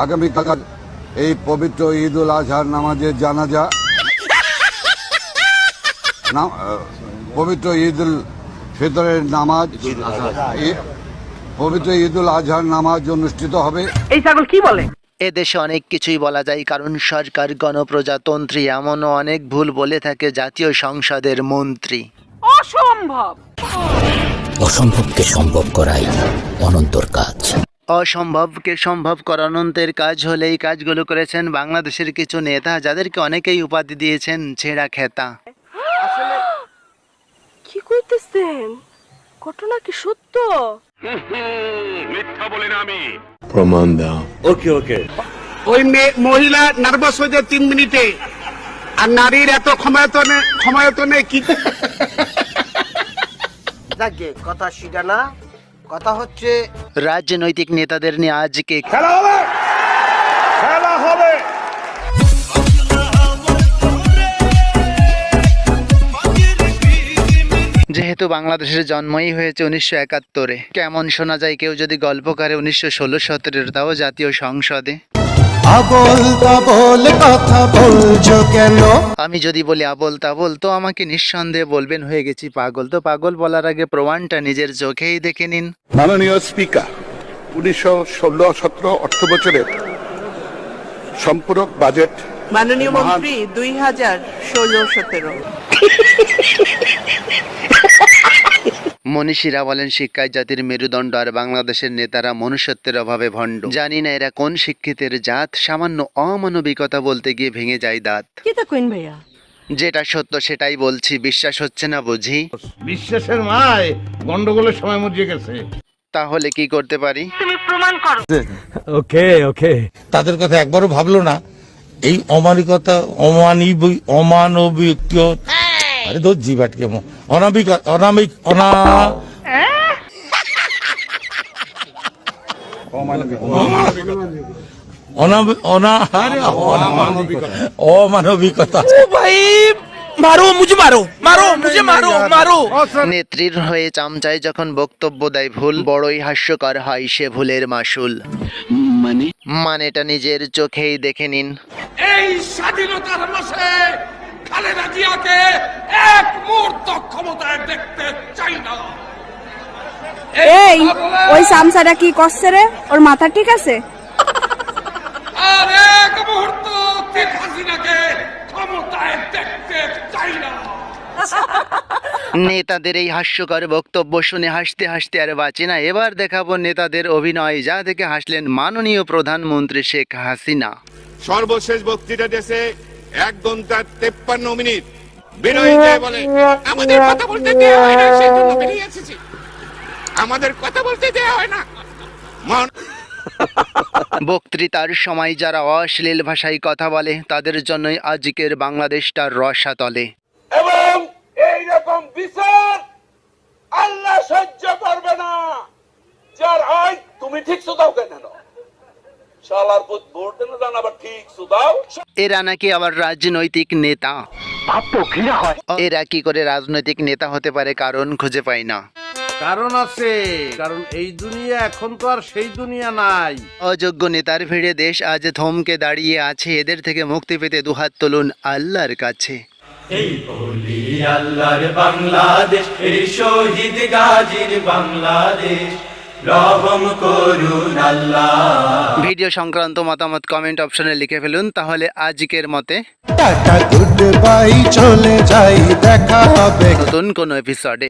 আগামীকাল এই পবিত্র ঈদ উল আজহার নামাজের জানাজা পবিত্র ঈদ উল ফিতরের নামাজ পবিত্র ঈদ উল আজহার নামাজ অনুষ্ঠিত হবে। এই ছাগল কি বলে? এদেশে অনেক কিছুই বলা যায়, কারণ সরকার গণপ্রজাতন্ত্রী, এমনও অনেক ভুল বলে থাকে জাতীয় সংসদের মন্ত্রী। অসম্ভব। অসম্ভবকে সম্ভব করাই অনন্তর কাজ। অসম্ভবকে সম্ভব করা অনন্তের কাজ হলে এই কাজগুলো করেছেন বাংলাদেশের কিছু নেতা, যাদেরকে অনেকেই উপাধি দিয়েছেন ছেঁড়া খেতা। আসলে কি কইতেছেন? ঘটনা কি সত্য? মিথ্যা বলি না আমি। প্রমাণ দাও। ওকে ওকে। ওই মহিলা নার্ভাস হয়ে যায় 3 মিনিটে, আর নারীর এত ক্ষমতায়তনে কি। যাকে কথা শিখা না, কথা হচ্ছে রাজনৈতিক নেতাদের নিয়ে আজকে খেলা হবে, খেলা হবে। যেহেতু বাংলাদেশের জন্মই হয়েছে 1971-এ, কেমন শোনা যায় কেউ যদি গল্প করে 1916-17, তাও জাতীয় সংসদে। আবল তাবল কথা বলছো কেন? আমি যদি বলি আবল তাবল, তো আমাকে নিঃসন্দেহে বলবেন হয়ে গেছি পাগল। তো পাগল বলার আগে প্রমাণটা নিজের চোখেই দেখে নিন। মাননীয় স্পিকার, 1916-17 অর্থ বছরের সম্পূরক বাজেট মাননীয় মন্ত্রী 2016-17। মনীষীরা বলেন শিক্ষায় জাতির মেরুদণ্ড, আর বাংলাদেশের নেতারা মনুষ্যত্বের অভাবে ভণ্ড। জানি না এরা কোন শিক্ষিতের জাত, সামান্য অমানবিকতা বলতে গিয়ে ভেঙে যায় দাঁত। কি তা কইন ভাইয়া? যেটা সত্য সেটাই বলছি, বিশ্বাস হচ্ছে না বুঝি? বিশ্বাসের মায় গন্ডগোলের সময় মরিয়ে গেছে। তাহলে কি করতে পারি? তুমি প্রমাণ করো। ওকে ওকে। তাদের কথা একবারও ভাবলো না। এই অমানিকতা, অমানবিক, আরে দোষ জিবাট কেমন অনামিক অনামিক অনা অমানবিকতা। ভাই মারো মুঝে, মারো মারো মুঝে, মারো মারো। নেত্রীর হয়ে চামচায় যখন বক্তব্য দেয় ভুল, বড়ই হাস্যকর হয় সে ভুলের মাসুল। মানেটা নিজের চোখেই দেখে নিন। এই স্বাধীনতার মাসে খালেদা জিয়াকে এক মুহূর্ত ক্ষমতায় দেখতে চাই না। এই ওই সামসাটা কি করছে রে? ওর মাথা ঠিক আছে? আর এক মুহূর্ত শেখ হাসিনাকে ক্ষমতায় দেখতে চাই না। নেতাদের এই হাস্যকর বক্তব্য শুনে হাসতে হাসতে আর বাঁচি না। এবার দেখাবো নেতাদের অভিনয়, যা দেখে হাসলেন মাননীয় প্রধানমন্ত্রী শেখ হাসিনা। সর্বশেষ বক্তৃতা দেশে 1 ঘন্টা 53 মিনিট বিনয়ী বলে আমাদের কথা বলতে দেওয়া হয় না, সেই জন্য বেরিয়ে এসেছি। আমাদের কথা বলতে দেওয়া হয় না। বক্তৃতার সময় যারা অশ্লীল ভাষায় কথা বলে, তাদের জন্যই আজকের বাংলাদেশটা রসাতলে। এবং এই রকম বিচার আল্লাহ সহ্য করবে না। যার হয় তুমি ঠিক সুদাও কেন, শালার পুত ভোট দেন জান, আবার ঠিক সুদাও। এরা নাকি আবার রাজনৈতিক নেতা। এরা কি করে রাজনৈতিক নেতা হতে পারে? কারণ খুঁজে পাই না। কারণ আছে, কারণ এই দুনিয়া এখন তো আর সেই দুনিয়া নাই। অযোগ্য নেতার ভিড়ে দেশ আজ থমকে দাঁড়িয়ে আছে। এদের থেকে মুক্তি পেতে দুহাত তুলুন আল্লাহর কাছে। এই বলি আল্লাহর বাংলাদেশ, এই শহীদ গাজীর বাংলাদেশ, রহম করুন আল্লাহ। ভিডিও সংক্রান্ত মতামত কমেন্ট অপশনে লিখে ফেলুন। তাহলে আজকের মতে টাটা গুড বাই, চলে যাই, দেখা হবে নতুন কোনো এপিসোডে।